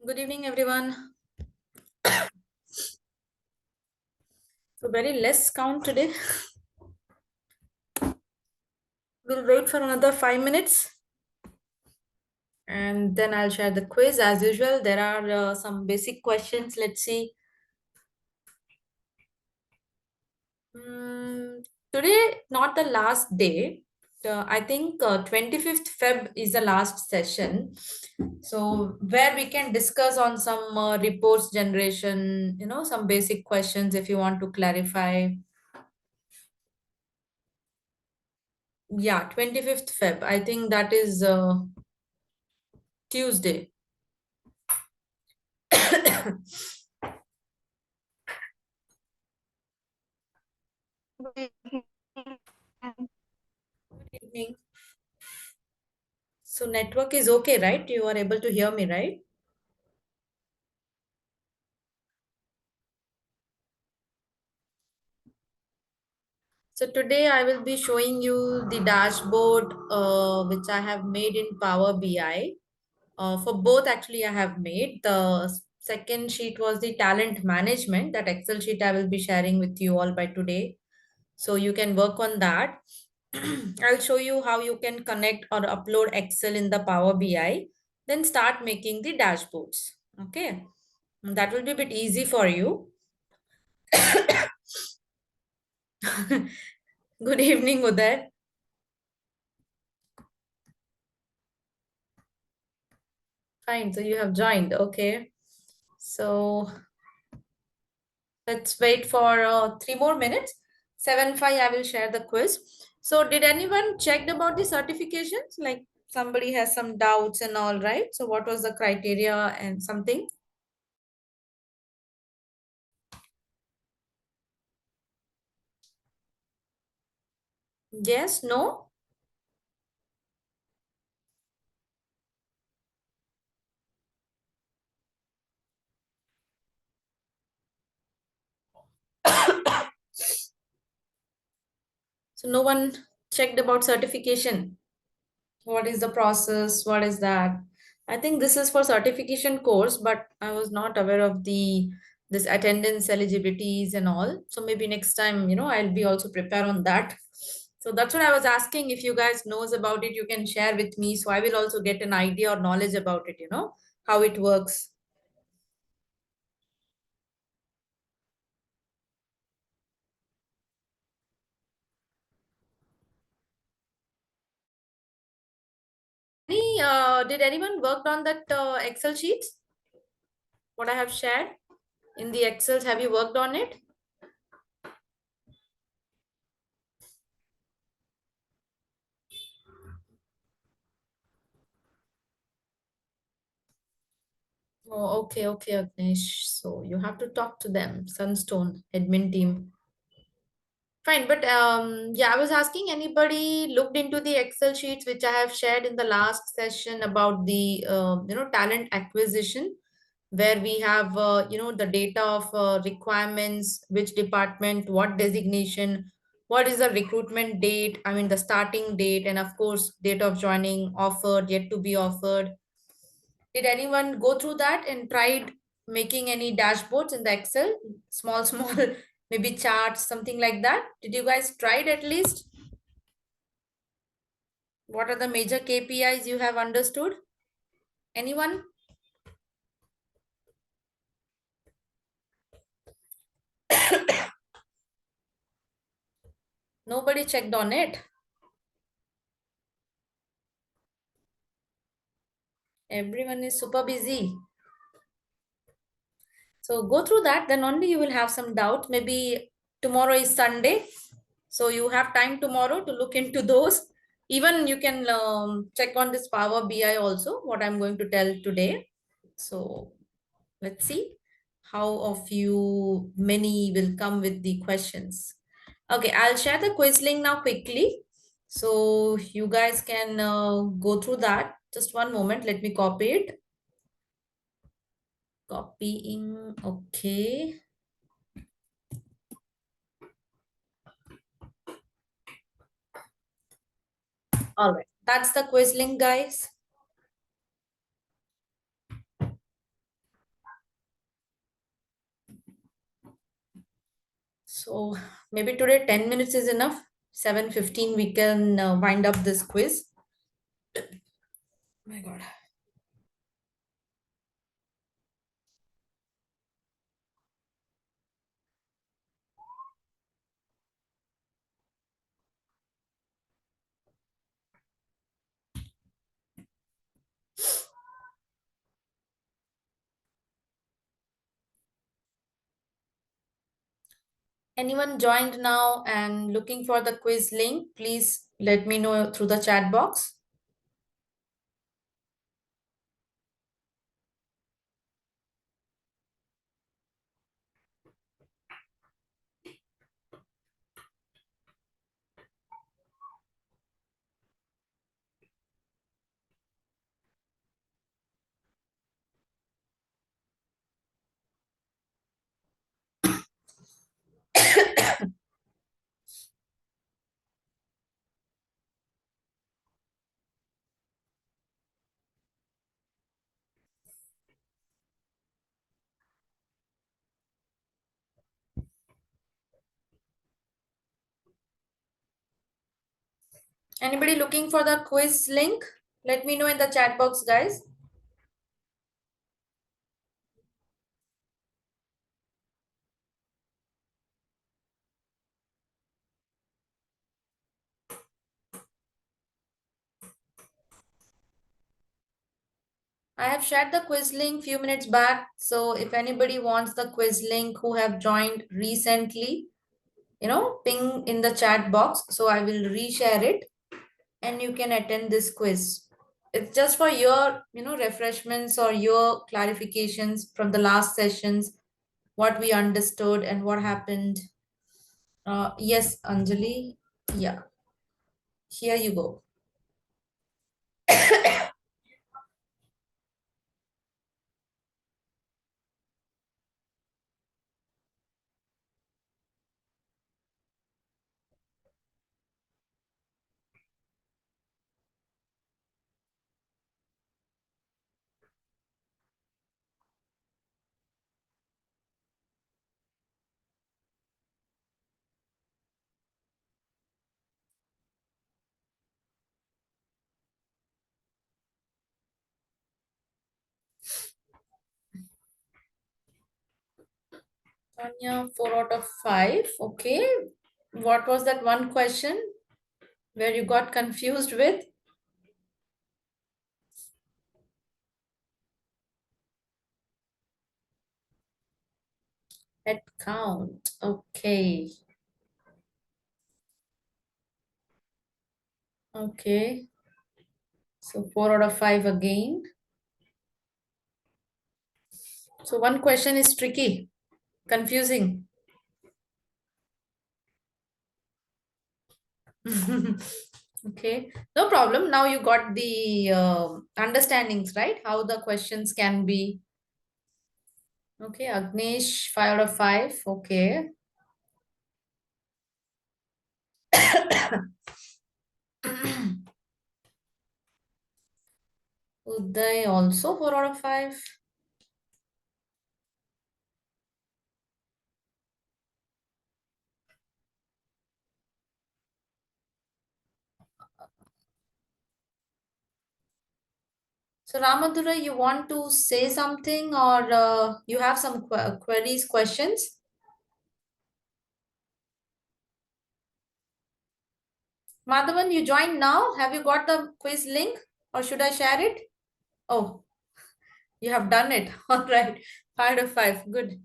Good evening, everyone. So very less count today. We'll wait for another 5 minutes and then I'll share the quiz as usual. There are some basic questions. Let's see. Mm, Today, not the last day. I think 25th Feb is the last session. So where we can discuss on some reports generation, some basic questions if you want to clarify. Yeah, 25th Feb. I think that is Tuesday. Good evening. Good evening. So network is okay, right? You are able to hear me, right? So today I will be showing you the dashboard which I have made in Power BI. For both actually I have made. The second sheet was the talent management. That Excel sheet I will be sharing with you all by today. So you can work on that. I'll show you how you can connect or upload Excel in the Power BI. Then start making the dashboards. Okay. That will be a bit easy for you. Good evening, Uday. Fine, so you have joined. Okay. So let's wait for 3 more minutes. 7:05, I will share the quiz. So did anyone checked about the certifications? Like somebody has some doubts and all, right? So what was the criteria and something? Yes, no? So no one checked about certification. What is the process? What is that? I think this is for certification course, but I was not aware of the this attendance eligibilities and all. So maybe next time, I'll be also prepare on that. So that's what I was asking. If you guys knows about it, you can share with me. So I will also get an idea or knowledge about it, how it works. Did anyone worked on that Excel sheets? What I have shared in the Excels, have you worked on it? Oh, okay, okay, Agnesh. So you have to talk to them, Sunstone admin team. Fine, but yeah, I was asking anybody looked into the Excel sheets which I have shared in the last session about the talent acquisition, where we have the data of requirements, which department, what designation, what is the recruitment date, I mean the starting date, and of course date of joining, offered, yet to be offered. Did anyone go through that and tried making any dashboards in the Excel? Small, small, maybe charts, something like that. Did you guys tried at least? What are the major KPIs you have understood? Anyone? Nobody checked on it. Everyone is super busy. So go through that, then only you will have some doubt. Maybe tomorrow is Sunday. So you have time tomorrow to look into those. Even you can check on this Power BI also, what I'm going to tell today. So let's see how of you many will come with the questions. Okay, I'll share the quiz link now quickly. So you guys can go through that. Just one moment, let me copy it. Copying, okay. All right, that's the quiz link, guys. So maybe today 10 minutes is enough. 7:15 we can wind up this quiz. My God. Anyone joined now and looking for the quiz link, please let me know through the chat box. Anybody looking for the quiz link? Let me know in the chat box, guys. I have shared the quiz link few minutes back. So if anybody wants the quiz link who have joined recently, ping in the chat box. So I will reshare it and you can attend this quiz. It's just for your, refreshments or your clarifications from the last sessions, what we understood and what happened. Yes, Anjali. Yeah, here you go. Tanya, 4 out of 5. Okay. What was that one question where you got confused with? Head count. Okay. Okay. So 4 out of 5 again. So one question is tricky, confusing. Okay, no problem. Now you got the understandings, right? How the questions can be. Okay, Agnesh, 5 out of 5. Okay. Uday also 4 out of 5. So Ramadura, you want to say something or you have some queries, questions? Madhavan, you joined now. Have you got the quiz link or should I share it? Oh, you have done it. All right. 5 out of 5. Good.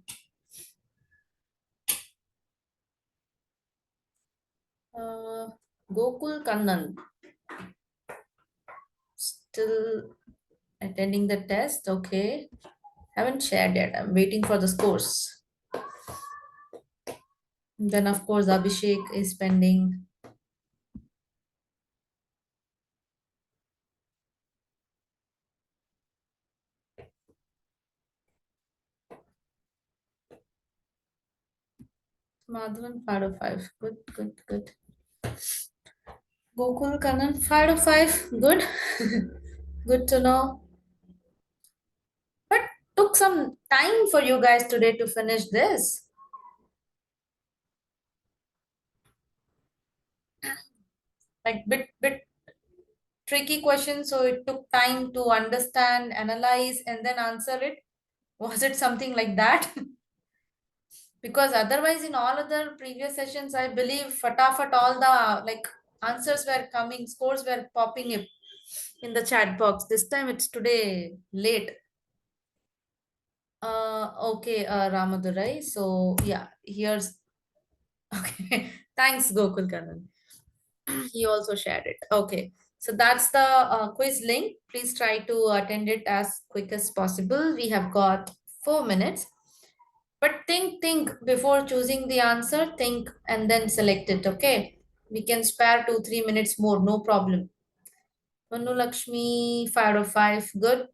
Gokul Kannan. Still attending the test. Okay. Haven't shared yet. I'm waiting for the scores. Then, of course, Abhishek is pending. Madhavan, 5 out of 5. Good, good, good. Gokul Kannan, 5 out of 5. Good. Good to know. But took some time for you guys today to finish this. Like bit tricky question, so it took time to understand, analyze, and then answer it. Was it something like that? Because otherwise, in all other previous sessions, I believe fatafat all the like answers were coming, scores were popping up in the chat box. This time it's today late. Okay, Ramadurai. So yeah, here's okay. Thanks, Gokul Kannan. He also shared it. Okay, so that's the quiz link. Please try to attend it as quick as possible. We have got 4 minutes. But think before choosing the answer, think and then select it, okay? We can spare 2-3 minutes more, no problem. Manu Lakshmi, 5 out of 5, good.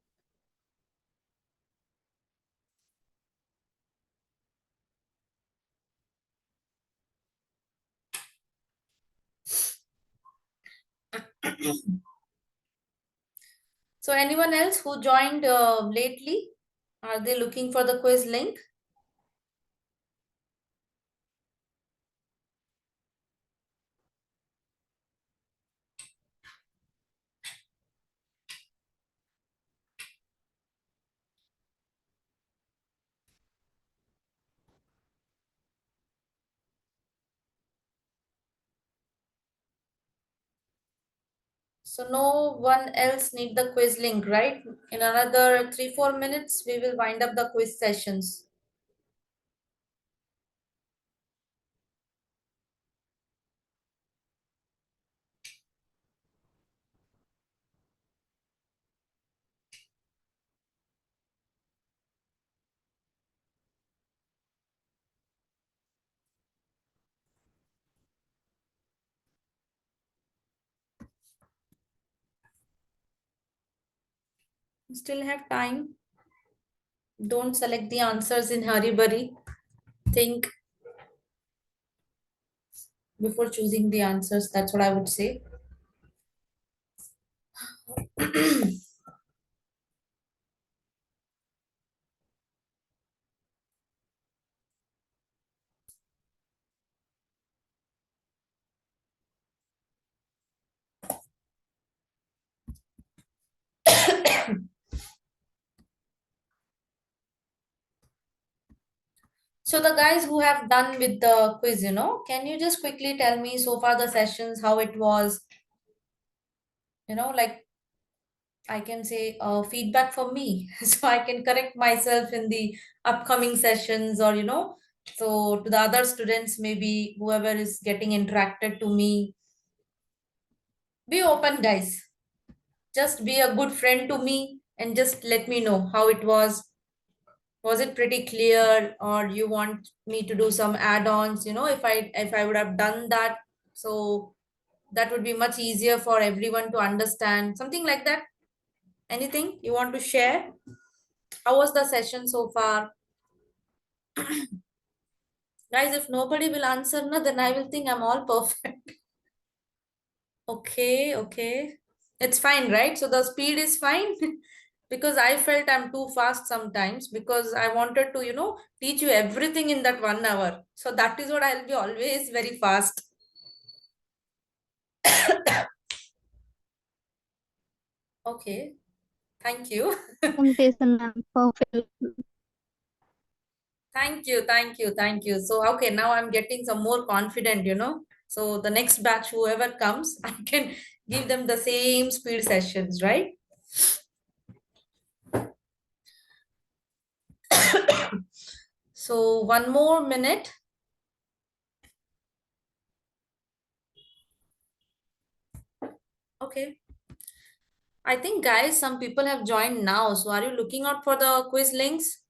So anyone else who joined lately? Are they looking for the quiz link? So no one else need the quiz link, right? In another 3-4 minutes, we will wind up the quiz sessions. Still have time. Don't select the answers in hurry burry. Think before choosing the answers. That's what I would say. So the guys who have done with the quiz, can you just quickly tell me so far the sessions, how it was, like I can say feedback for me, so I can correct myself in the upcoming sessions, or so to the other students, maybe whoever is getting interacted to me, be open, guys. Just be a good friend to me and just let me know how it was. Was it pretty clear, or you want me to do some add-ons, if I would have done that, so that would be much easier for everyone to understand, something like that. Anything you want to share? How was the session so far? Guys, if nobody will answer, no, then I will think I'm all perfect. Okay, okay. It's fine, right? So the speed is fine. Because I felt I'm too fast sometimes, because I wanted to, teach you everything in that 1 hour. So that is what I'll be always very fast. Okay, thank you. Presentation, ma'am. Perfect. Thank you, thank you, thank you. So, okay, now I'm getting some more confident. So the next batch, whoever comes, I can give them the same speed sessions, right? So one more minute. Okay. I think, guys, some people have joined now. So are you looking out for the quiz links?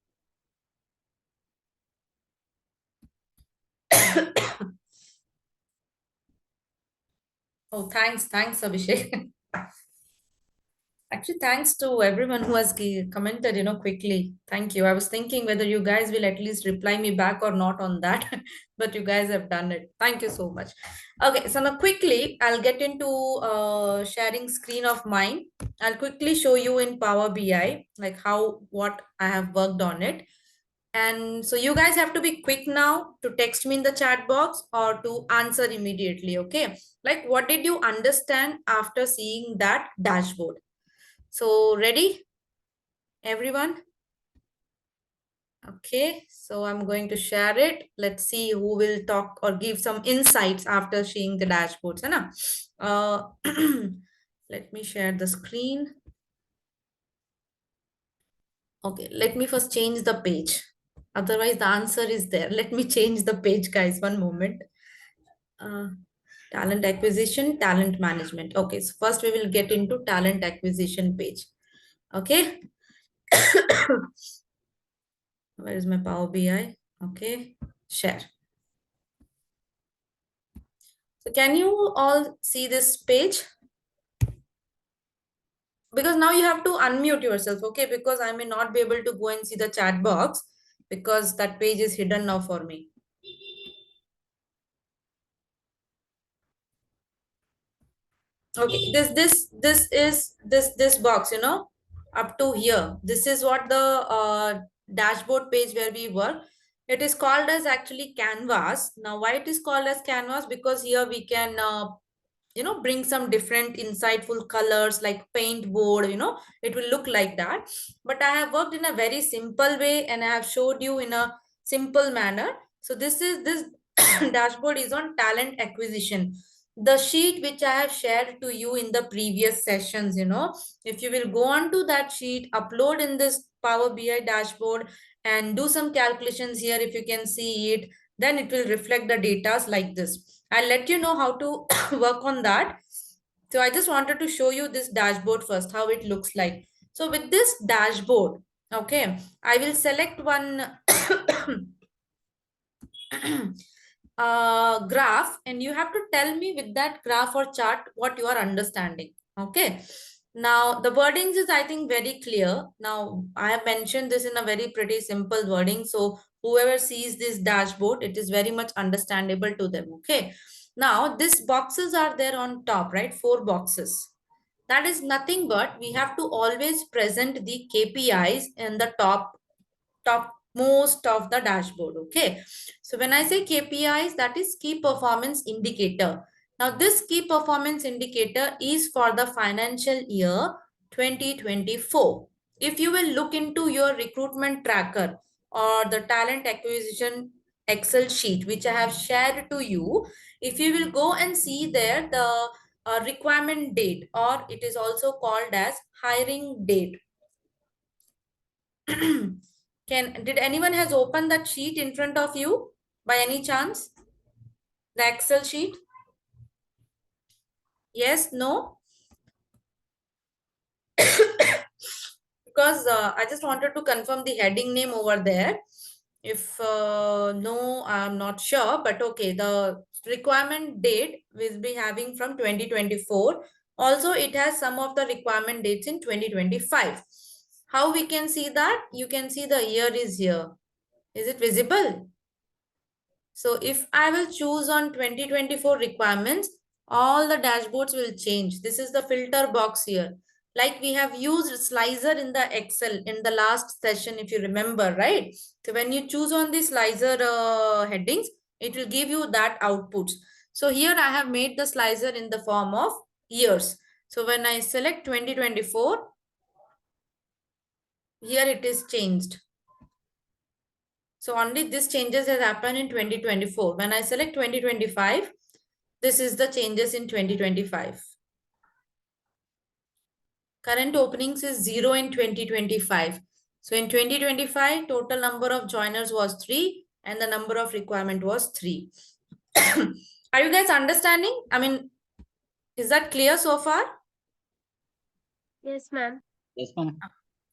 Oh, thanks, Abhishek. Actually, thanks to everyone who has commented, quickly. Thank you. I was thinking whether you guys will at least reply me back or not on that, but you guys have done it. Thank you so much. Okay, so now quickly, I'll get into sharing screen of mine. I'll quickly show you in Power BI, like what I have worked on it. And so you guys have to be quick now to text me in the chat box or to answer immediately, okay? Like, what did you understand after seeing that dashboard? So ready, everyone? Okay, so I'm going to share it. Let's see who will talk or give some insights after seeing the dashboards. है ना? Let me share the screen. Okay, let me first change the page. Otherwise, the answer is there. Let me change the page, guys. One moment. Uh, Talent acquisition, talent management. Okay, so first we will get into talent acquisition page. Okay. Where is my Power BI? Okay, share. So can you all see this page? Because now you have to unmute yourself, okay? Because I may not be able to go and see the chat box because that page is hidden now for me. Okay, this box, you know, up to here. This is what the dashboard page where we work. It is called as actually canvas. Now, why it is called as canvas? Because here we can you know, bring some different insightful colors like paint board, you know, it will look like that. But I have worked in a very simple way and I have showed you in a simple manner. So this dashboard is on talent acquisition, the sheet which I have shared to you in the previous sessions. You know, if you will go on to that sheet, upload in this Power BI dashboard and do some calculations here, if you can see it, then it will reflect the data like this. I'll let you know how to work on that. So I just wanted to show you this dashboard first, how it looks like. So with this dashboard, okay, I will select one graph and you have to tell me with that graph or chart what you are understanding. Okay. Now the wordings is, I think, very clear. Now I have mentioned this in a very pretty simple wording. So whoever sees this dashboard, it is very much understandable to them. Okay. Now these boxes are there on top, right? 4 boxes. That is nothing but we have to always present the KPIs in the top most of the dashboard. Okay, so when I say KPIs, that is key performance indicator. Now this key performance indicator is for the financial year 2024. If you will look into your recruitment tracker or the talent acquisition Excel sheet which I have shared to you, if you will go and see there the requirement date, or it is also called as hiring date. Did anyone has opened that sheet in front of you by any chance? The Excel sheet? Yes, no? Because I just wanted to confirm the heading name over there. If no, I'm not sure, but okay, the requirement date will be having from 2024. Also, it has some of the requirement dates in 2025. How we can see that? You can see the year is here. Is it visible? So if I will choose on 2024 requirements, all the dashboards will change. This is the filter box here. Like we have used slicer in the Excel in the last session, if you remember, right? So when you choose on the slicer headings, it will give you that outputs. So here I have made the slicer in the form of years. So when I select 2024, here it is changed. So only this changes has happened in 2024. When I select 2025, this is the changes in 2025. Current openings is 0 in 2025. So in 2025, total number of joiners was 3 and the number of requirement was 3. Are you guys understanding? I mean, is that clear so far? Yes, ma'am. Yes, ma'am.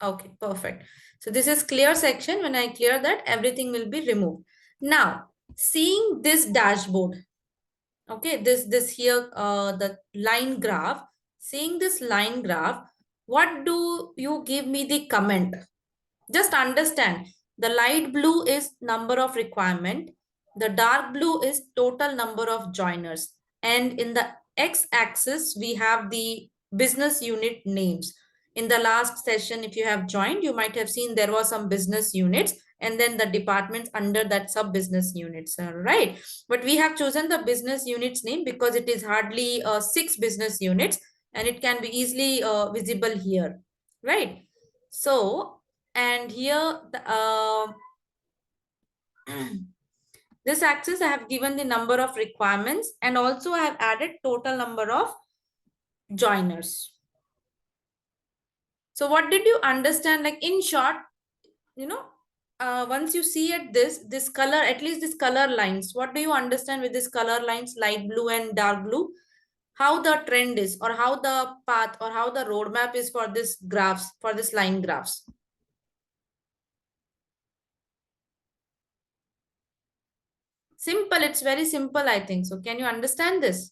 Okay, perfect. So this is clear section. When I clear that, everything will be removed. Now, seeing this dashboard, okay, this here, the line graph, seeing this line graph, what do you give me the comment? Just understand, the light blue is number of requirement, the dark blue is total number of joiners, and in the x-axis we have the business unit names. In the last session, if you have joined, you might have seen there was some business units and then the departments under that sub business units, right? But we have chosen the business units name because it is hardly 6 business units and it can be easily visible here, right? So, and here this axis I have given the number of requirements and also I have added total number of joiners. So what did you understand? Like in short, you know, once you see at this color, at least this color lines, what do you understand with this color lines, light blue and dark blue? How the trend is, or how the path, or how the roadmap is for this graphs, for this line graphs? Simple, it's very simple, I think. So can you understand this?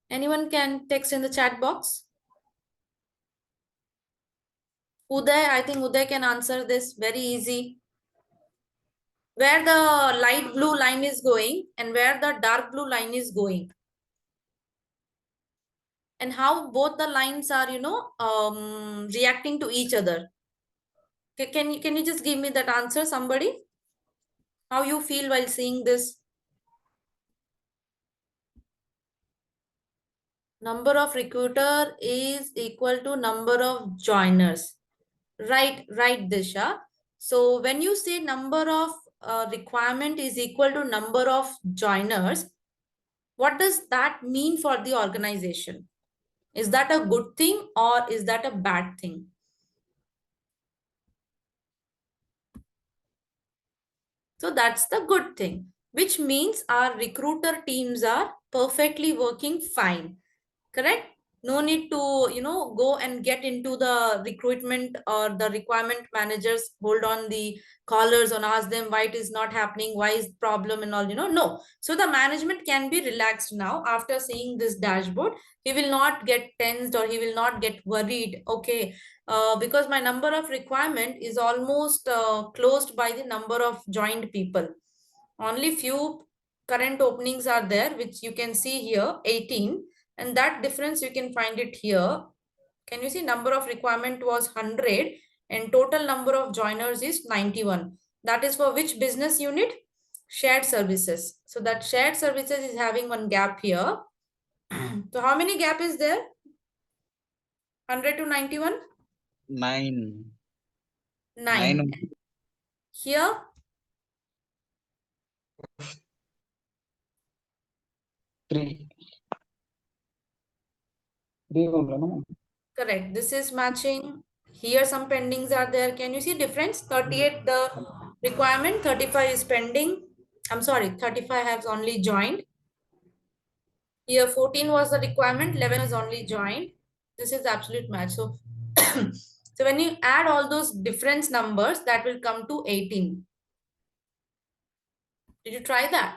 Anyone can text in the chat box. Uday, I think Uday can answer this very easy. Where the light blue line is going and where the dark blue line is going. And how both the lines are, reacting to each other. Can you just give me that answer, somebody? How you feel while seeing this? Number of recruiter is equal to number of joiners. Right, Disha. So when you say number of requirement is equal to number of joiners, what does that mean for the organization? Is that a good thing or is that a bad thing? So that's the good thing, which means our recruiter teams are perfectly working fine. Correct? No need to, go and get into the recruitment or the requirement managers, hold on the collars and ask them why it is not happening, why is the problem and all, no. So the management can be relaxed now after seeing this dashboard. He will not get tensed or he will not get worried. Okay, because my number of requirement is almost closed by the number of joined people. Only few current openings are there, which you can see here, 18. And that difference you can find it here. Can you see number of requirement was 100 and total number of joiners is 91. That is for which business unit? Shared services. So that shared services is having one gap here. So how many gap is there? 100 to 91? 9. 9. Here? 3. 3 only, no? Correct. This is matching. Here some pendings are there. Can you see difference? 38 the requirement, 35 is pending. I'm sorry, 35 has only joined. Here 14 was the requirement, 11 is only joined. This is absolute match. So, so when you add all those difference numbers, that will come to 18. Did you try that?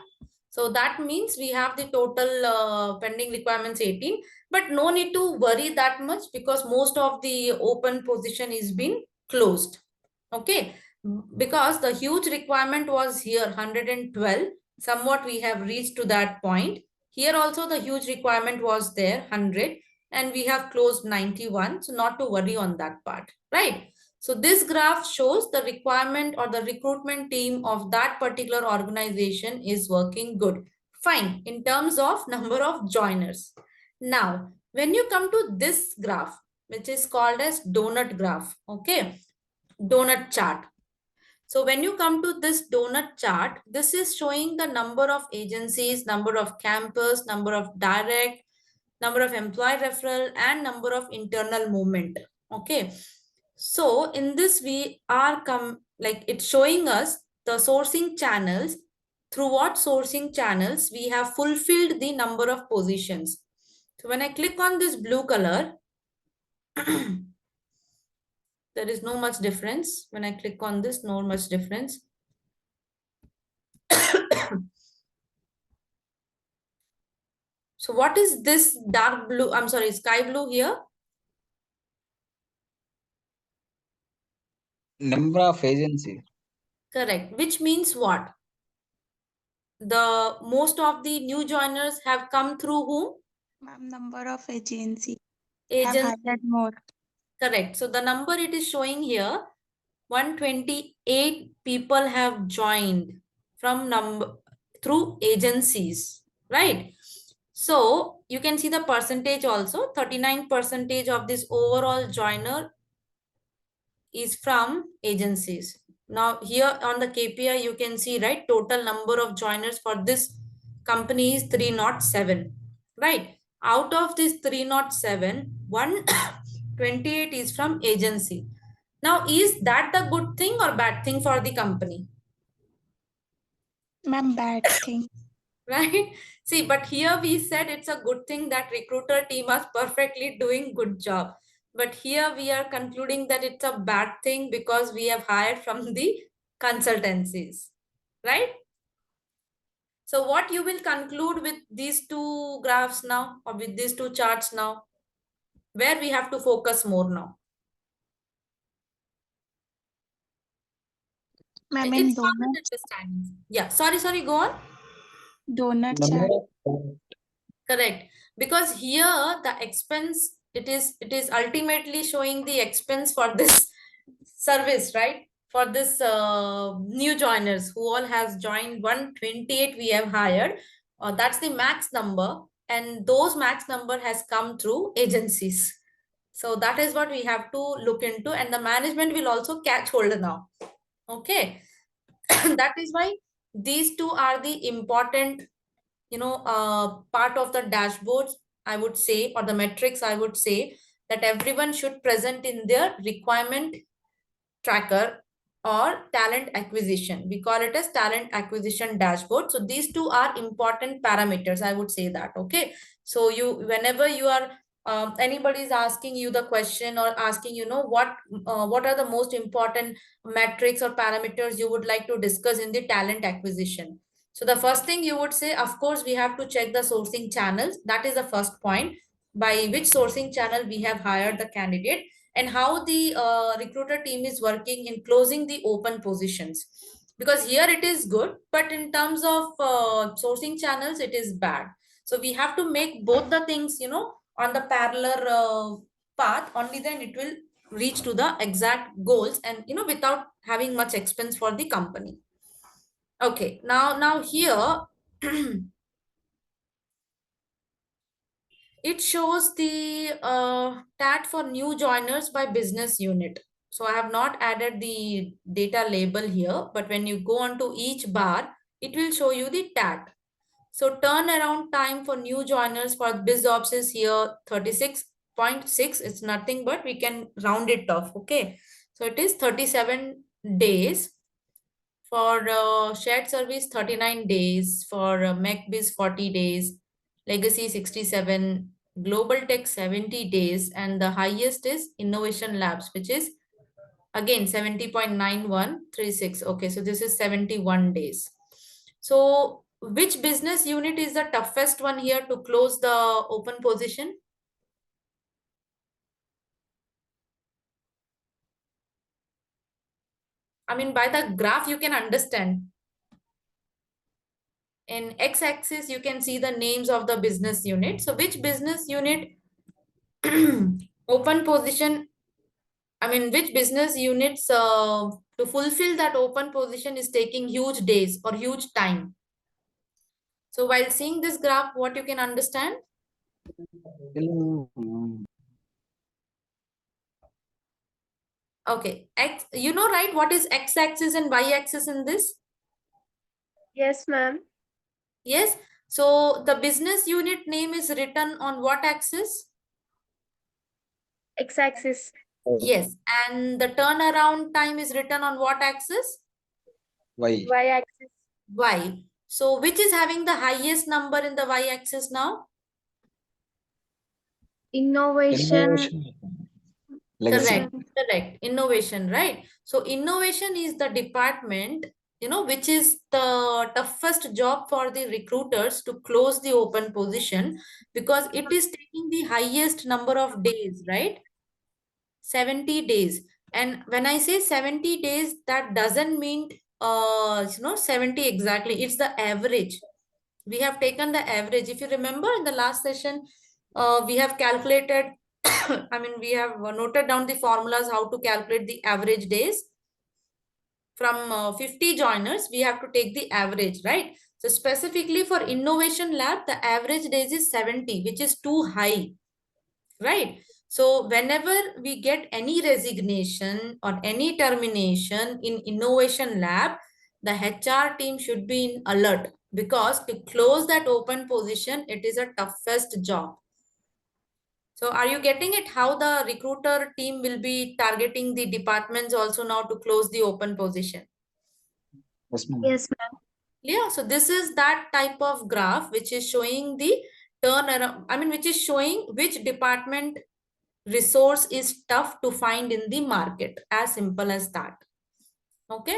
So that means we have the total pending requirements 18, but no need to worry that much because most of the open position is been closed. Okay, because the huge requirement was here 112, somewhat we have reached to that point. Here also the huge requirement was there 100 and we have closed 91. So not to worry on that part, right? So this graph shows the requirement or the recruitment team of that particular organization is working good. Fine, in terms of number of joiners. Now, when you come to this graph, which is called as donut graph, okay, donut chart. So when you come to this donut chart, this is showing the number of agencies, number of campus, number of direct, number of employee referral, and number of internal movement. Okay. So in this, we are it's showing us the sourcing channels. Through what sourcing channels we have fulfilled the number of positions. So when I click on this blue color, there is no much difference. When I click on this, no much difference. So what is this dark blue? I'm sorry, sky blue here? Number of agencies. Correct. Which means what? The most of the new joiners have come through whom? Ma'am, number of agency have Agents. added more. Correct. So the number it is showing here, 128 people have joined from number through agencies, right? So you can see the percentage also, 39% of this overall joiner is from agencies. Now here on the KPI, you can see, right, total number of joiners for this company is 307, right? Out of this 307, 128 is from agency. Now, is that the good thing or bad thing for the company? Ma'am, bad thing. Right? See, but here we said it's a good thing that recruiter team is perfectly doing good job. But here we are concluding that it's a bad thing because we have hired from the consultancies, right? So what you will conclude with these two graphs now, or with these two charts now, where we have to focus more now? Ma'am, in It's common donut, understanding. Yeah, sorry, go on. donut Number chart. of Correct. Because here the expense, it is ultimately showing the expense for this service, right? For this new joiners who all has joined 128 we have hired. That's the max number. And those max number has come through agencies. So that is what we have to look into. And the management will also catch hold now. Okay. That is why these two are the important part of the dashboards, I would say, or the metrics, I would say, that everyone should present in their requirement tracker or talent acquisition. We call it as talent acquisition dashboard. So these two are important parameters, I would say that. Okay. So whenever you are, anybody is asking you the question or asking, what are the most important metrics or parameters you would like to discuss in the talent acquisition. So the first thing you would say, of course, we have to check the sourcing channels. That is the first point, by which sourcing channel we have hired the candidate, and how the recruiter team is working in closing the open positions. Because here it is good, but in terms of sourcing channels, it is bad. So we have to make both the things, on the parallel path. Only then it will reach to the exact goals, and without having much expense for the company. Okay, now here it shows the TAT for new joiners by business unit. So I have not added the data label here, but when you go on to each bar, it will show you the TAT. So turnaround time for new joiners for BizOps is here 36.6. It's nothing, but we can round it off. Okay. So it is 37 days. For shared service, 39 days. For MacBiz, 40 days. Legacy, 67. Global Tech, 70 days. And the highest is Innovation Labs, which is again 70.9136. Okay, so this is 71 days. So which business unit is the toughest one here to close the open position? I mean, by the graph, you can understand. In x-axis, you can see the names of the business unit. So which business unit open position, I mean, which business units to fulfill that open position is taking huge days or huge time? So while seeing this graph, what you can understand? Okay, X, right, what is x-axis and y-axis in this? Yes, ma'am. Yes. So the business unit name is written on what axis? X-axis. Yes. And the turnaround time is written on what axis? Y. Y-axis. Y. So which is having the highest number in the y-axis now? Innovation. Legacy. Correct. Innovation, right? So innovation is the department, which is the toughest job for the recruiters to close the open position, because it is taking the highest number of days, right? 70 days. And when I say 70 days, that doesn't mean 70 exactly. It's the average. We have taken the average. If you remember in the last session, we have calculated I mean, we have noted down the formulas how to calculate the average days. From 50 joiners, we have to take the average, right? So specifically for Innovation Lab, the average days is 70, which is too high, right? So whenever we get any resignation or any termination in Innovation Lab, the HR team should be in alert, because to close that open position, it is a toughest job. So are you getting it, how the recruiter team will be targeting the departments also now to close the open position? Yes, ma'am. Yes, ma'am. Yeah, so this is that type of graph which is showing the turnaround, I mean, which is showing which department resource is tough to find in the market. As simple as that. Okay,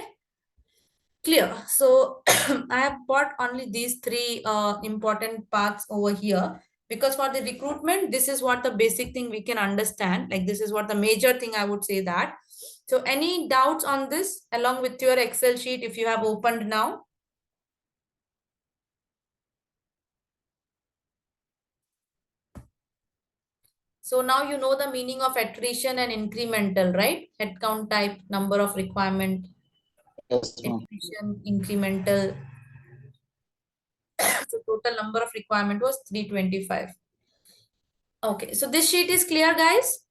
clear. So I have brought only these three important parts over here, because for the recruitment, this is what the basic thing we can understand. Like, this is what the major thing I would say that. So any doubts on this along with your Excel sheet if you have opened now? So now you know the meaning of attrition and incremental, right? Headcount type, number of requirement, Yes, ma'am. attrition, incremental. So total number of requirement was 325. Okay, so this sheet is clear, guys?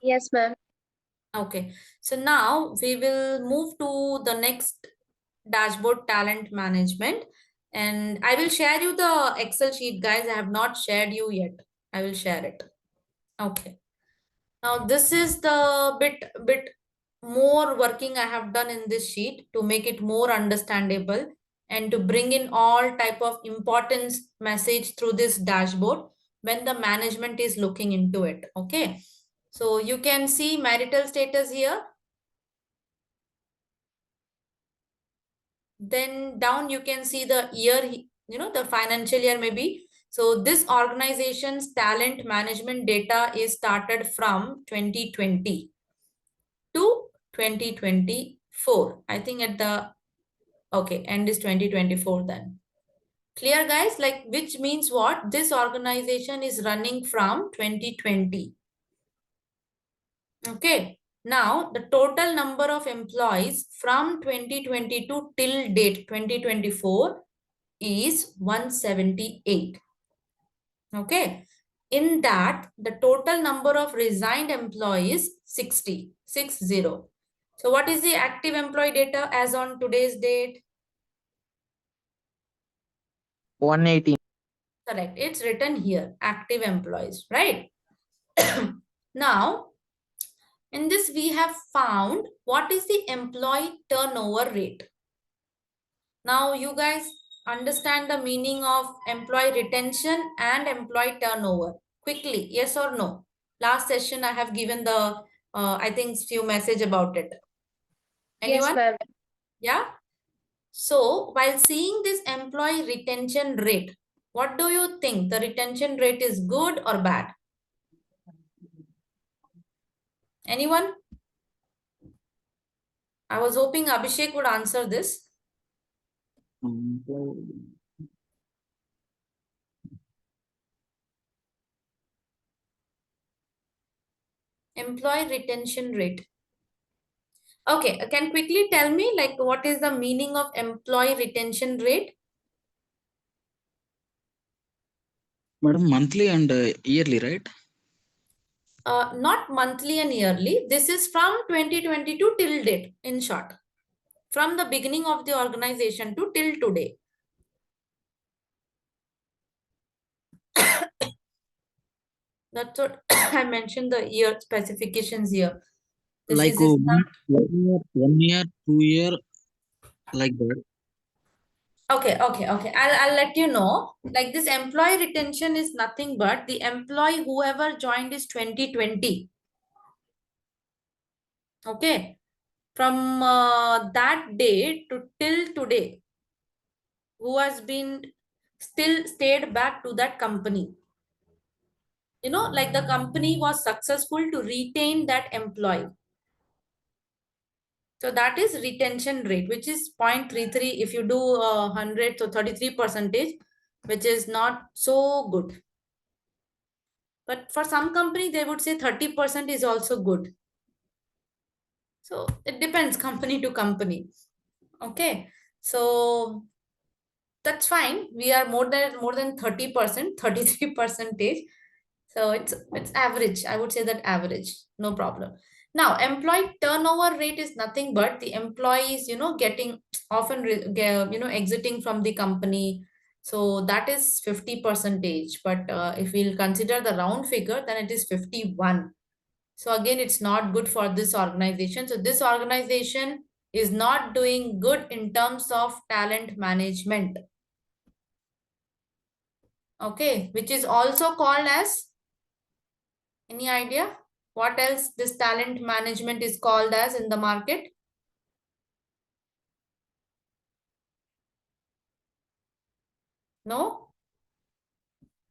Yes, ma'am. Okay, so now we will move to the next dashboard, talent management. And I will share you the Excel sheet, guys. I have not shared you yet. I will share it. Okay. Now this is the bit more working I have done in this sheet to make it more understandable and to bring in all type of importance message through this dashboard when the management is looking into it. Okay. So you can see marital status here. Then down you can see the year, the financial year maybe. So this organization's talent management data is started from 2020 to 2024. I think at the, okay, end is 2024 then. Clear, guys? Like, which means what? This organization is running from 2020. Okay. Now, the total number of employees from 2022 till date 2024 is 178. Okay. In that, the total number of resigned employees 60. So what is the active employee data as on today's date? 118. Correct. It's written here, active employees, right? Now, in this, we have found what is the employee turnover rate. Now, you guys understand the meaning of employee retention and employee turnover. Quickly, yes or no? Last session, I have given the, I think, few message about it. Yes, Anyone? ma'am. Yeah. So, while seeing this employee retention rate, what do you think? The retention rate is good or bad? Anyone? I was hoping Abhishek would answer this. Employee retention rate. Okay, can quickly tell me like what is the meaning of employee retention rate? Madam, monthly and yearly, right? Not monthly and yearly. This is from 2022 till date, in short. From the beginning of the organization to till today. That's what I mentioned the year specifications here. This Like is not... 1 year, 2 year, like that. Okay. I'll let you know. Like, this employee retention is nothing but the employee whoever joined is 2020. Okay. From that day to till today, who has been still stayed back to that company. Like the company was successful to retain that employee. So that is retention rate, which is 0.33. If you do 100, so 33%, which is not so good. But for some company, they would say 30% is also good. So it depends company to company. Okay. So that's fine. We are more than 30%, 33%. So it's average. I would say that average, no problem. Now, employee turnover rate is nothing but the employees, getting often, exiting from the company. So that is 50%. But if we'll consider the round figure, then it is 51. So again, it's not good for this organization. So this organization is not doing good in terms of talent management. Okay, which is also called as, any idea what else this talent management is called as in the market? No?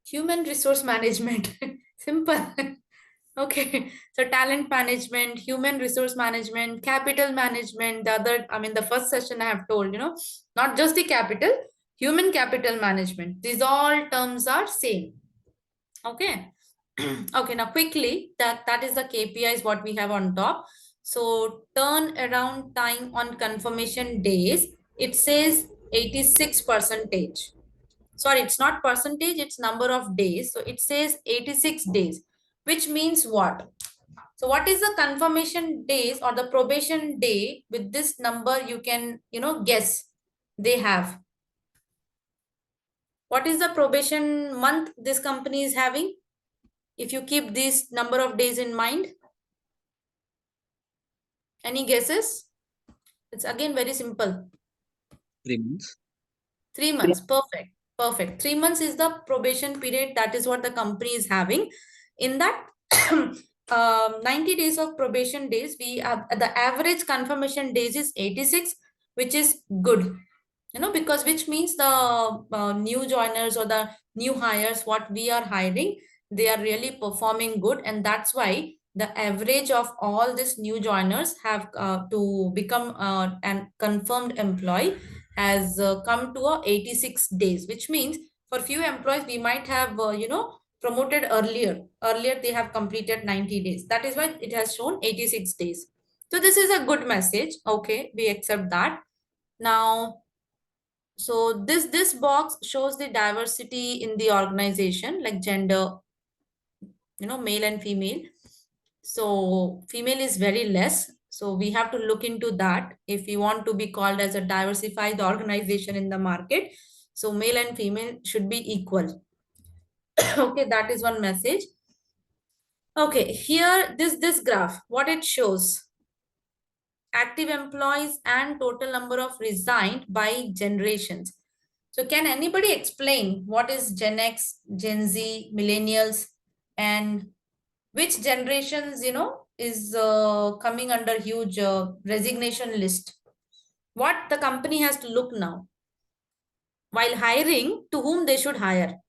Human resource management. Simple. Okay. So talent management, human resource management, capital management, the first session I have told, not just the capital, human capital management. These all terms are same. Okay. Okay, now quickly, that is the KPIs what we have on top. So turn around time on confirmation days, it says 86%. Sorry, it's not percentage, it's number of days. So it says 86 days, which means what? So what is the confirmation days or the probation day? With this number, you can, guess they have. What is the probation month this company is having? If you keep this number of days in mind, any guesses? It's again very simple. 3 months. 3 months. Perfect. Perfect. 3 months is the probation period. That is what the company is having. In that 90 days of probation days, we have the average confirmation days is 86, which is good. Because which means the new joiners or the new hires, what we are hiring, they are really performing good. And that's why the average of all these new joiners have to become an confirmed employee has come to 86 days, which means for few employees, we might have, promoted earlier. Earlier, they have completed 90 days. That is why it has shown 86 days. So this is a good message. Okay, we accept that. Now, so this box shows the diversity in the organization, like gender, male and female. So female is very less. So we have to look into that if we want to be called as a diversified organization in the market. So male and female should be equal. Okay, that is one message. Okay, here this graph, what it shows, active employees and total number of resigned by generations. So can anybody explain what is Gen X, Gen Z, millennials, and which generations, is coming under huge resignation list? What the company has to look now while hiring, to whom they should hire?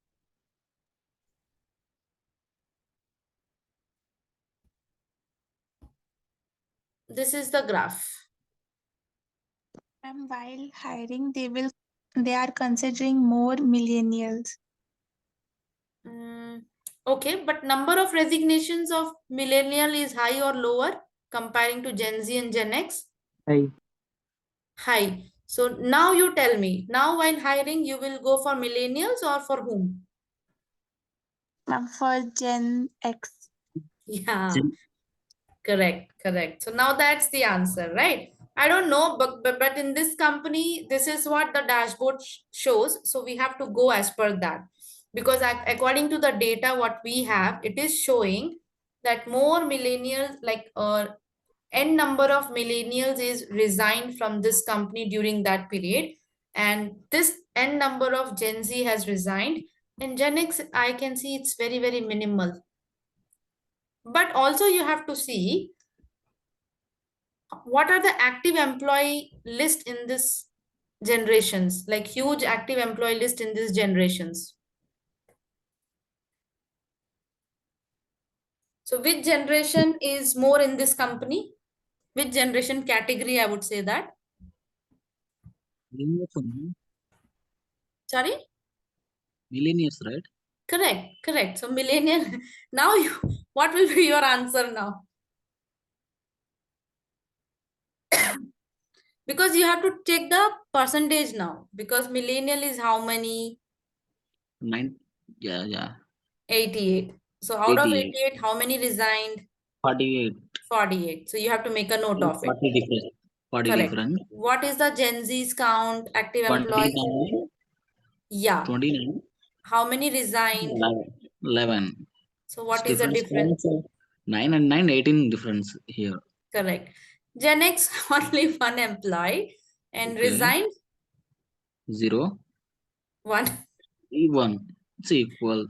This is the graph. And while hiring, they are considering more millennials. Okay, but number of resignations of millennial is high or lower comparing to Gen Z and Gen X? High. High. So now you tell me, now while hiring, you will go for millennials or for whom? For Gen X. Yeah, Gen- correct. So now that's the answer, right? I don't know, but in this company, this is what the dashboard shows. So we have to go as per that. Because according to the data what we have, it is showing that more millennials, like n number of millennials is resigned from this company during that period. And this n number of Gen Z has resigned. And Gen X, I can see it's very, very minimal. But also you have to see what are the active employee list in this generations, like huge active employee list in these generations. So which generation is more in this company? Which generation category, I would say that? Millennials only. Sorry? Millennials, right? Correct, correct. So millennial. Now you, what will be your answer now? Because you have to take the percentage now. Because millennial is how many? 9. Yeah. 88. So out of 88. 88, how many resigned? 48. 48. So you have to make a note of it. 40 different. 40 Correct. different. What is the Gen Z's count? Active employees? 29. Yeah. 29. How many resigned? 11. So what is the difference? 9 and 9, 18 difference here. Correct. Gen X, only one employee. And Okay. resigned? 0. One. 1. It's equal.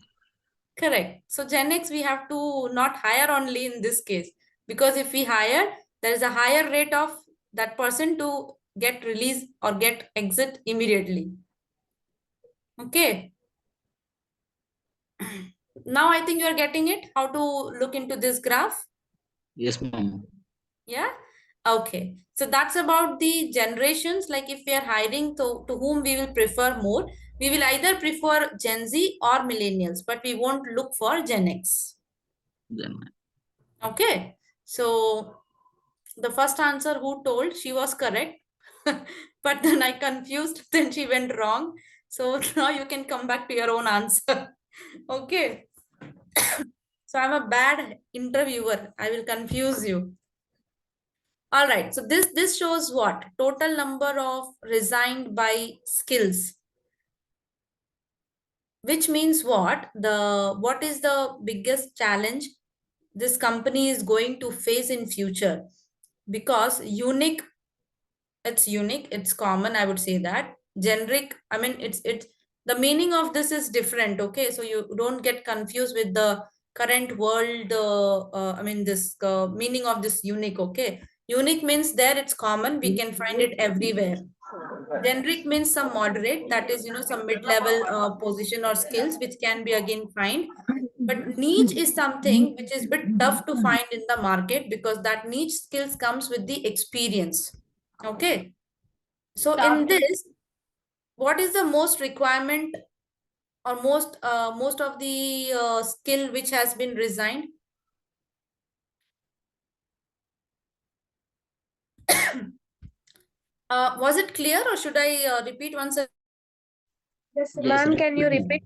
Correct. So Gen X, we have to not hire only in this case. Because if we hire, there is a higher rate of that person to get released or get exit immediately. Okay. Now I think you are getting it, how to look into this graph. Yes, ma'am. Yeah. Okay. So that's about the generations. Like if we are hiring to whom we will prefer more, we will either prefer Gen Z or millennials, but we won't look for Gen X. Then Okay. So the first answer who told, she was correct. But then I confused, then she went wrong. So now you can come back to your own answer. Okay. So I'm a bad interviewer. I will confuse you. All right. So this shows what? Total number of resigned by skills. Which means what? What is the biggest challenge this company is going to face in future? Because it's unique, it's common, I would say that. Generic, I mean, it's the meaning of this is different. Okay, so you don't get confused with the current world. I mean, this meaning of this unique. Okay, unique means there it's common, we can find it everywhere. Generic means some moderate, that is, some mid-level position or skills which can be again find. But niche is something which is a bit tough to find in the market, because that niche skills comes with the experience. Okay. So in this, what is the most requirement or most of the skill which has been resigned? Was it clear, or should I repeat once again? Yes, Yes, ma'am, can you repeat. repeat?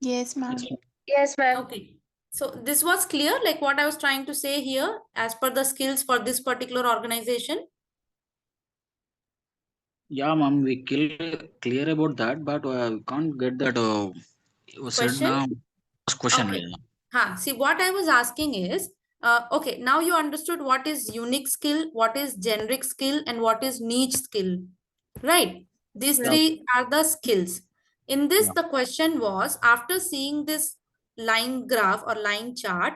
Yes, ma'am. Yes, ma'am. Yes, ma'am. Okay. So this was clear, like what I was trying to say here, as per the skills for this particular organization. Yeah, ma'am, we clear about that, but we can't get that you said Question? now question. Okay. Yeah. See, what I was asking is, okay, now you understood what is unique skill, what is generic skill, and what is niche skill, right? These Yeah. three are the skills. In this, Yeah. the question was, after seeing this line graph or line chart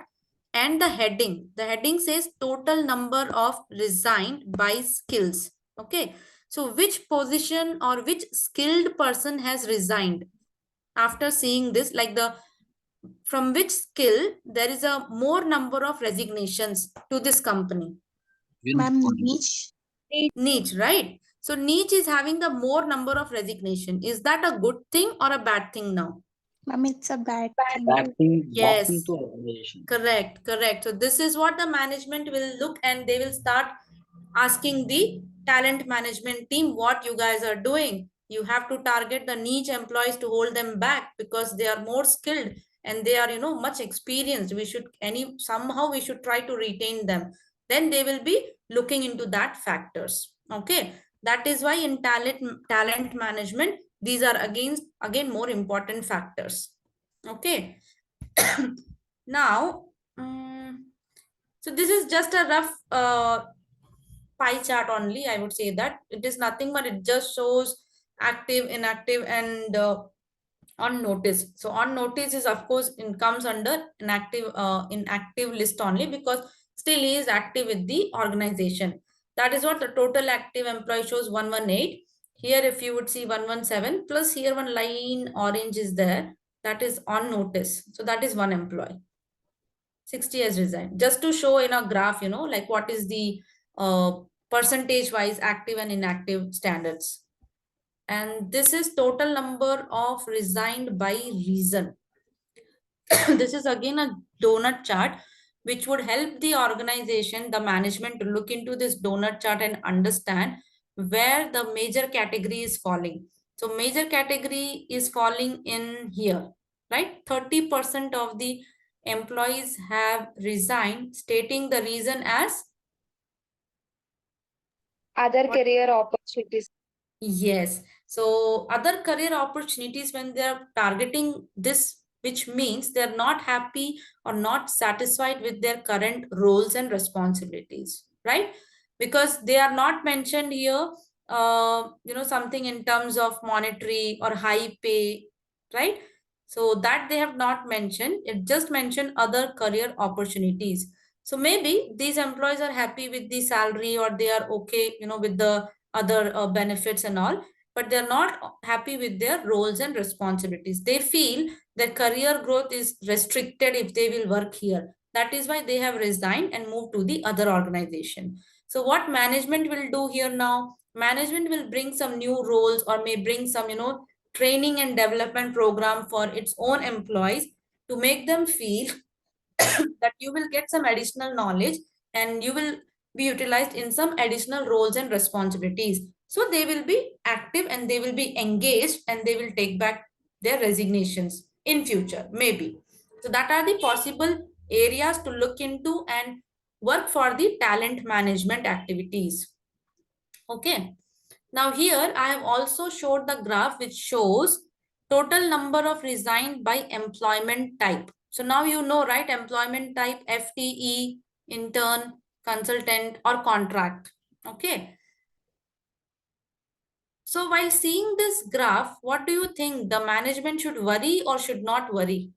and the heading says total number of resigned by skills. Okay. So which position or which skilled person has resigned? After seeing this, like from which skill there is a more number of resignations to this company? Ma'am, Unicorn. Niche, right? So niche is having the more number of resignation. Is that a good thing or a bad thing now? Ma'am, it's a bad thing. Back Yes. to organization. Correct. So this is what the management will look, and they will start asking the talent management team what you guys are doing. You have to target the niche employees to hold them back, because they are more skilled and they are, much experienced. Somehow we should try to retain them. Then they will be looking into that factors. Okay. That is why in talent management, these are again more important factors. Okay. Now, so this is just a rough pie chart only. I would say that it is nothing, but it just shows active, inactive, and on notice. So on notice is, of course, it comes under inactive list only, because still he is active with the organization. That is what the total active employee shows, 118. Here, if you would see 117, plus here one line orange is there. that is on notice. So that is one employee. 60 has resigned. Just to show in a graph, like what is the percentage wise active and inactive standards. And this is total number of resigned by reason. This is again a donut chart, which would help the organization, the management, to look into this donut chart and understand where the major category is falling. So major category is falling in here, right? 30% of the employees have resigned, stating the reason as Other what? career opportunities. Yes. So other career opportunities, when they're targeting this, which means they're not happy or not satisfied with their current roles and responsibilities, right? Because they are not mentioned here, something in terms of monetary or high pay, right? So that they have not mentioned. It just mentioned other career opportunities. So maybe these employees are happy with the salary, or they are okay, with the other benefits and all, but they're not happy with their roles and responsibilities. They feel their career growth is restricted if they will work here. That is why they have resigned and moved to the other organization. So what management will do here now? Management will bring some new roles, or may bring some, training and development program for its own employees, to make them feel that you will get some additional knowledge and you will be utilized in some additional roles and responsibilities. So they will be active and they will be engaged, and they will take back their resignations in future, maybe. So that are the possible areas to look into and work for the talent management activities. Okay. Now here I have also showed the graph which shows total number of resigned by employment type. So now you know, right? Employment type, FTE, intern, consultant, or contract. Okay. So while seeing this graph, what do you think? The management should worry or should not worry?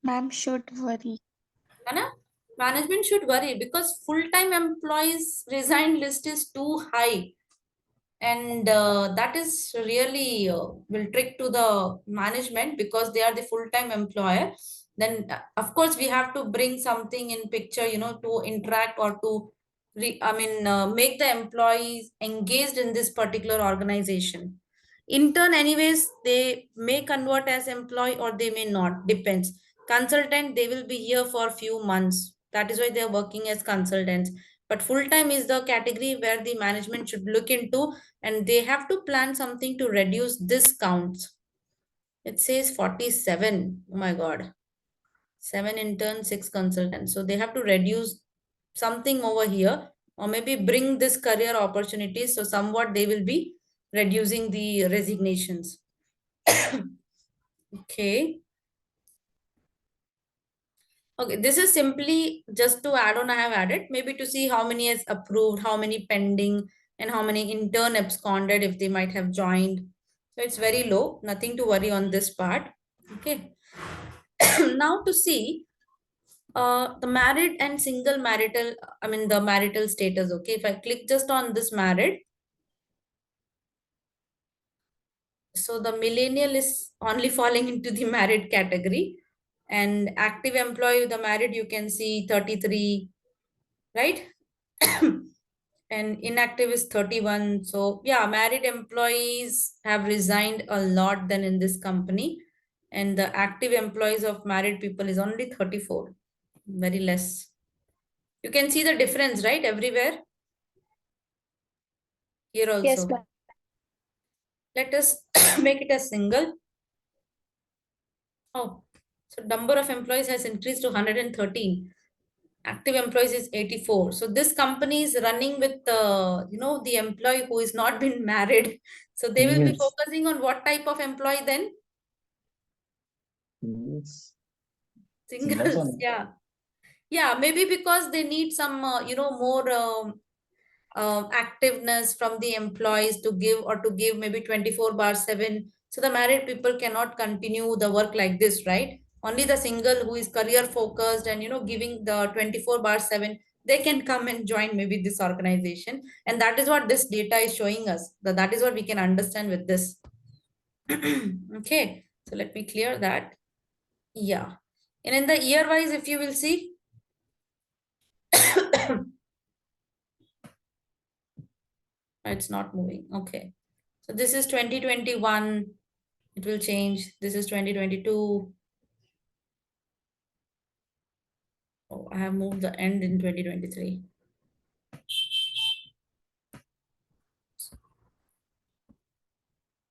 Ma'am should worry. Anna? Management should worry, because full-time employees resign list is too high. And that is really will trick to the management, because they are the full-time employer. Then of course we have to bring something in picture, to interact or to make the employees engaged in this particular organization. Intern anyways, they may convert as employee or they may not, depends. Consultant, they will be here for few months, that is why they are working as consultants. But full-time is the category where the management should look into, and they have to plan something to reduce this counts. It says 47. Oh my God. 7 interns, 6 consultants. So they have to reduce something over here, or maybe bring this career opportunities. So somewhat they will be reducing the resignations. Okay. Okay, this is simply just to add on, I have added, maybe to see how many is approved, how many pending, and how many intern absconded if they might have joined. So it's very low, nothing to worry on this part. Okay. Now to see the married and single marital, the marital status. Okay, if I click just on this married, so the millennial is only falling into the married category, and active employee, the married, you can see 33, right? And inactive is 31. So yeah, married employees have resigned a lot than in this company, and the active employees of married people is only 34, very less. You can see the difference, right? Everywhere. Here also. Yes, ma'am. Let us make it a single. Oh, so number of employees has increased to 113. Active employees is 84. So this company is running with the employee who is not been married. So they will be Yes. focusing on what type of employee then? Yes. Singles. only. Yeah. Yeah, maybe because they need some, more activeness from the employees to give maybe 24/7. So the married people cannot continue the work like this, right? Only the single who is career focused and, giving the 24/7, they can come and join maybe this organization. And that is what this data is showing us. That is what we can understand with this. Okay, so let me clear that. Yeah. And in the year wise, if you will see, it's not moving. Okay. So this is 2021. It will change. This is 2022. Oh, I have moved the end in 2023.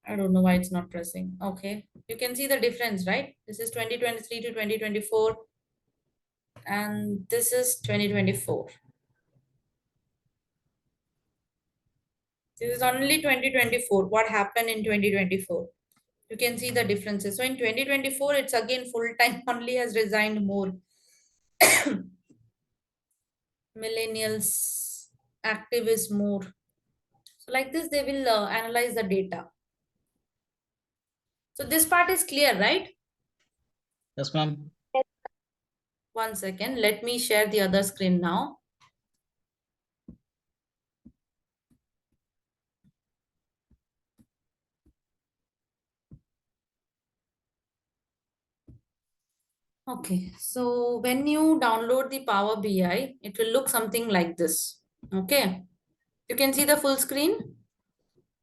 I don't know why it's not pressing. Okay. You can see the difference, right? This is 2023 to 2024. And this is 2024. This is only 2024. What happened in 2024? You can see the differences. So in 2024, it's again full-time only has resigned more. Millennials, active is more. So like this, they will analyze the data. So this part is clear, right? Yes, ma'am. 1 second. Let me share the other screen now. Okay, so when you download the Power BI, it will look something like this. Okay, you can see the full screen.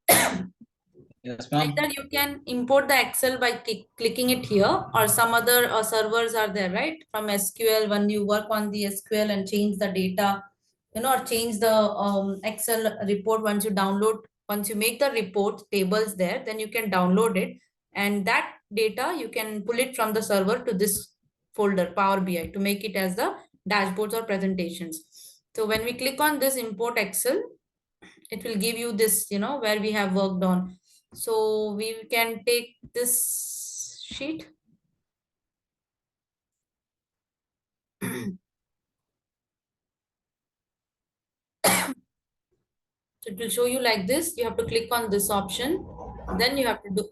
Yes, ma'am. Either you can import the Excel by clicking it here, or some other servers are there, right? From SQL, when you work on the SQL and change the data, or change the Excel report once you download, once you make the report tables there, then you can download it. And that data, you can pull it from the server to this folder, Power BI, to make it as the dashboards or presentations. So when we click on this import Excel, it will give you this, where we have worked on. So we can take this sheet. So it will show you like this. You have to click on this option. Then you have to do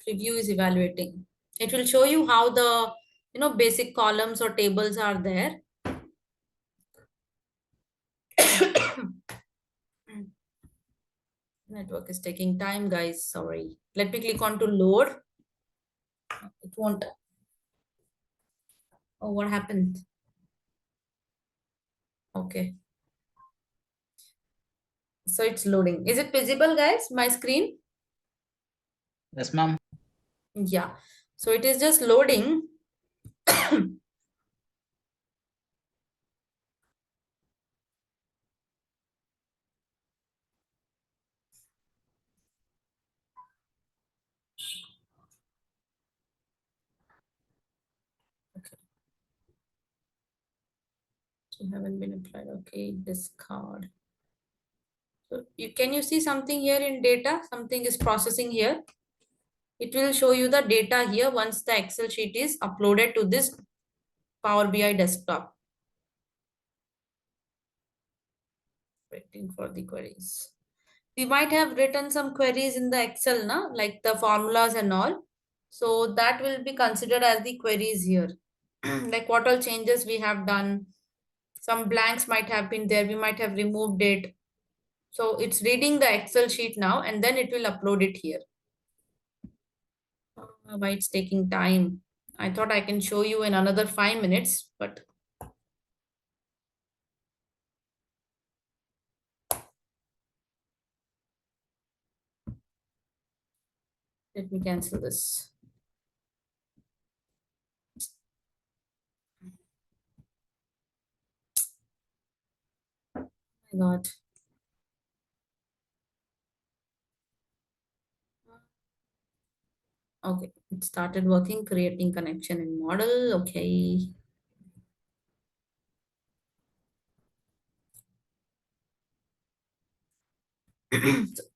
preview is evaluating. It will show you how the basic columns or tables are there. Network is taking time, guys. Sorry. Let me click on to load. It won't. Oh, what happened? Okay. So it's loading. Is it visible, guys? My screen? Yes, ma'am. Yeah. So it is just loading. Okay. You haven't been applied. Okay, discard. So can you see something here in data? Something is processing here. It will show you the data here once the Excel sheet is uploaded to this Power BI desktop. Waiting for the queries. We might have written some queries in the Excel, like the formulas and all. So that will be considered as the queries here. Like what all changes we have done. Some blanks might have been there. We might have removed it. So it's reading the Excel sheet now, and then it will upload it here. Why it's taking time? I thought I can show you in another 5 minutes, but let me cancel this. Oh my God. Okay, it started working, creating connection in model. Okay.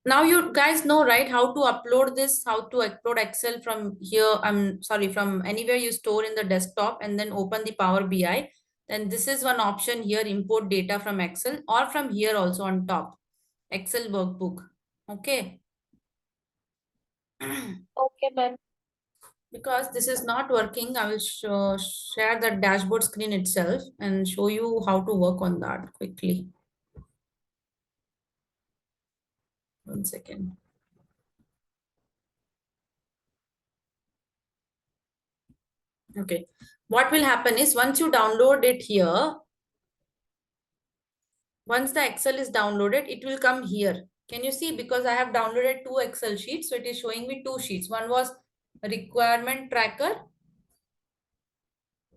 Now you guys know, right, how to upload this, how to upload Excel from here. I'm sorry, from anywhere you store in the desktop and then open the Power BI. Then this is one option here, import data from Excel, or from here also on top, Excel workbook. Okay. Okay, ma'am. Because this is not working, I will share the dashboard screen itself and show you how to work on that quickly. 1 second. Okay. What will happen is once you download it here, once the Excel is downloaded, it will come here. Can you see? Because I have downloaded 2 Excel sheets. So it is showing me 2 sheets. One was a requirement tracker.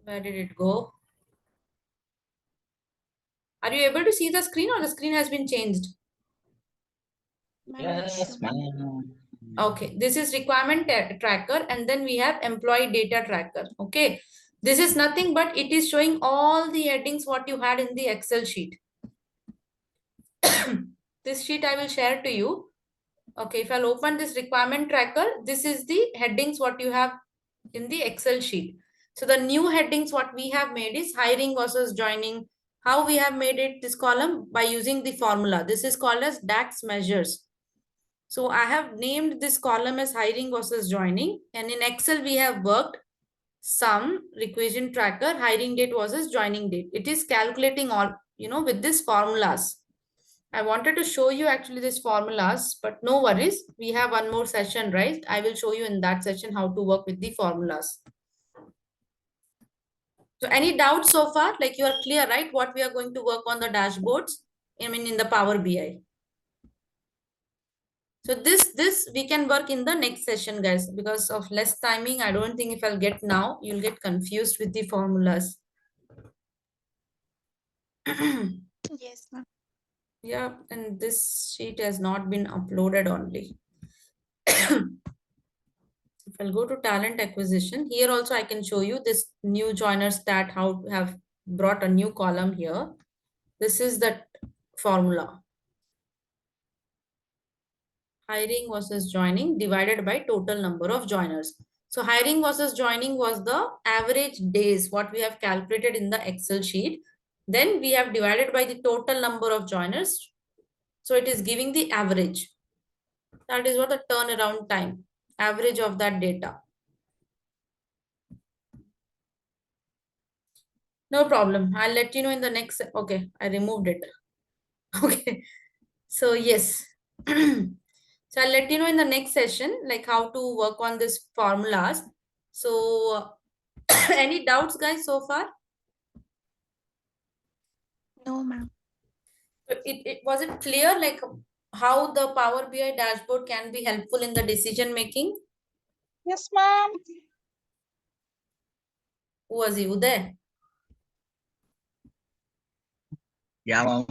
Where did it go? Are you able to see the screen or the screen has been changed? Ma'am, it's Yes, showing. ma'am. Okay, this is requirement tracker and then we have employee data tracker. Okay, this is nothing but it is showing all the headings what you had in the Excel sheet. This sheet I will share to you. Okay, if I'll open this requirement tracker, this is the headings what you have in the Excel sheet. So the new headings what we have made is hiring versus joining. How we have made it this column? By using the formula. This is called as DAX measures. So I have named this column as hiring versus joining. And in Excel, we have worked sum, requisition tracker, hiring date versus joining date. It is calculating all, with these formulas. I wanted to show you actually these formulas, but no worries. We have one more session, right? I will show you in that session how to work with the formulas. So any doubts so far? Like you are clear, right? What we are going to work on the dashboards, I mean in the Power BI. So this we can work in the next session, guys. Because of less timing, I don't think if I'll get now, you'll get confused with the formulas. Yes, ma'am. Yeah, and this sheet has not been uploaded only. If I'll go to talent acquisition, here also I can show you this new joiner stat, how to have brought a new column here. This is that formula. Hiring versus joining divided by total number of joiners. So hiring versus joining was the average days, what we have calculated in the Excel sheet. Then we have divided by the total number of joiners. So it is giving the average. That is what the turnaround time, average of that data. No problem. I'll let you know in the next. Okay, I removed it. Okay. So yes. So I'll let you know in the next session, like how to work on this formulas. So any doubts, guys, so far? No, ma'am. Was it clear, like how the Power BI dashboard can be helpful in the decision making? Yes, ma'am. Who was you there? Yeah, ma'am.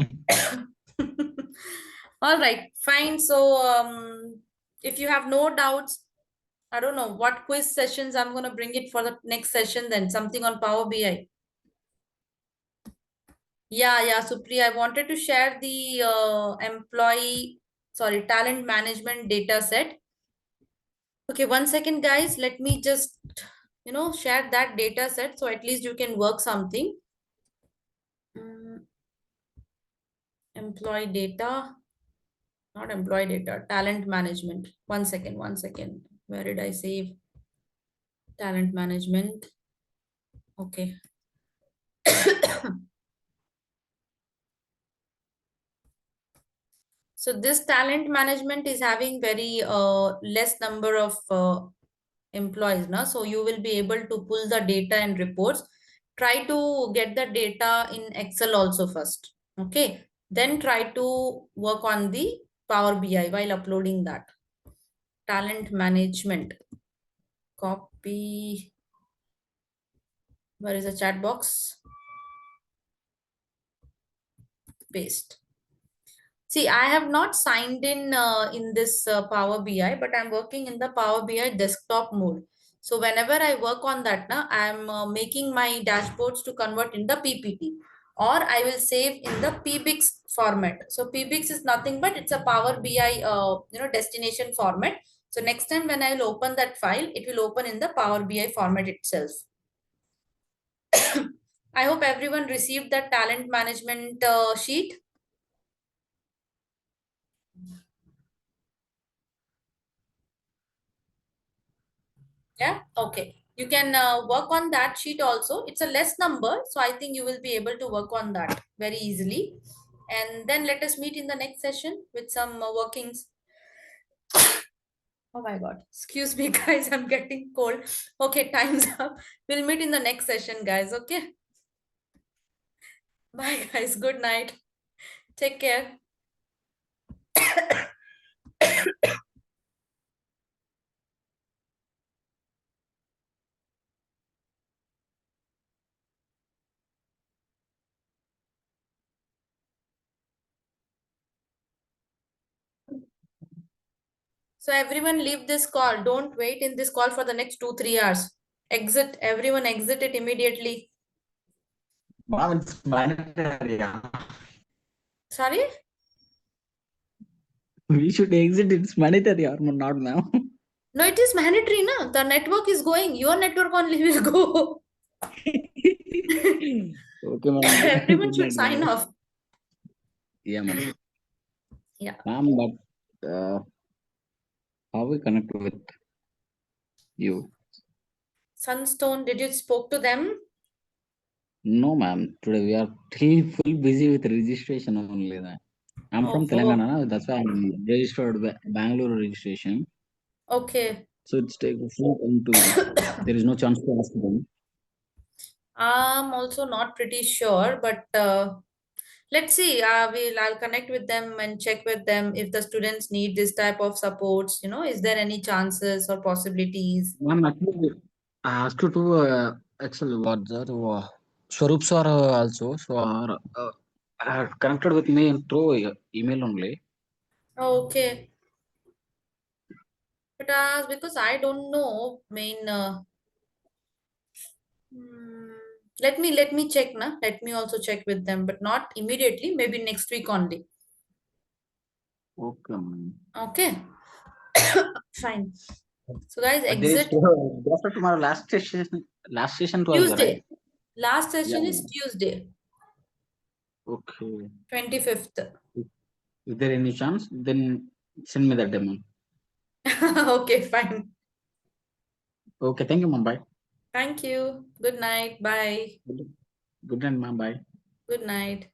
All right, fine. So if you have no doubts, I don't know what quiz sessions I'm going to bring it for the next session, then something on Power BI. Yeah, Supriya, I wanted to share the talent management data set. Okay, 1 second, guys. Let me just, share that data set. So at least you can work something. Employee data, not employee data, talent management. 1 second, 1 second. Where did I save? Talent management. Okay. So this talent management is having very less number of employees now. So you will be able to pull the data and reports. Try to get the data in Excel also first. Okay. Then try to work on the Power BI while uploading that. Talent management. Copy. Where is the chat box? Paste. See, I have not signed in this Power BI, but I'm working in the Power BI desktop mode. So whenever I work on that, now I'm making my dashboards to convert in the PPT, or I will save in the PBIX format. So PBIX is nothing but it's a Power BI destination format. So next time when I will open that file, it will open in the Power BI format itself. I hope everyone received that talent management sheet. Yeah, okay. You can work on that sheet also. It's a less number, so I think you will be able to work on that very easily. And then let us meet in the next session with some workings. Oh my God. Excuse me, guys. I'm getting cold. Okay, time's up. We'll meet in the next session, guys. Okay. Bye, guys. Good night. Take care. So everyone leave this call. Don't wait in this call for the next 2-3 hours. Exit. Everyone exit it immediately. Ma'am, it's mandatory. Sorry? We should exit. It's mandatory or not, ma'am? No, it is mandatory, na? The network is going. Your network only will go. Okay, ma'am. Everyone Good should night, sign ma'am. off. Yeah, ma'am. Yeah. Ma'am, but how we connect with you? Sunstone, did you spoke to them? No, ma'am. Today we are still full busy with registration only. I'm from Oh, Telangana. That's why I'm registered Bangalore registration. okay. So it's take full time to. There is no chance to ask them. I'm also not pretty sure, but let's see. I'll connect with them and check with them if the students need this type of supports. Is there any chances or possibilities? Ma'am, actually, I asked you to actually what that Swarup sir also so connected with me through email only. Okay. But because I don't know, hmm, let me check, na. Let me also check with them, but not immediately. Maybe next week only. Okay, ma'am. Okay. Fine. So guys, But there is exit after tomorrow last session to us, right? Tuesday. Last session Yeah. is Tuesday, Okay. 25th. Is there any chance? Then send me that demo. Okay, fine. Okay, thank you, ma'am. Bye. Thank you. Good night. Bye. Good night, ma'am. Bye. Good night.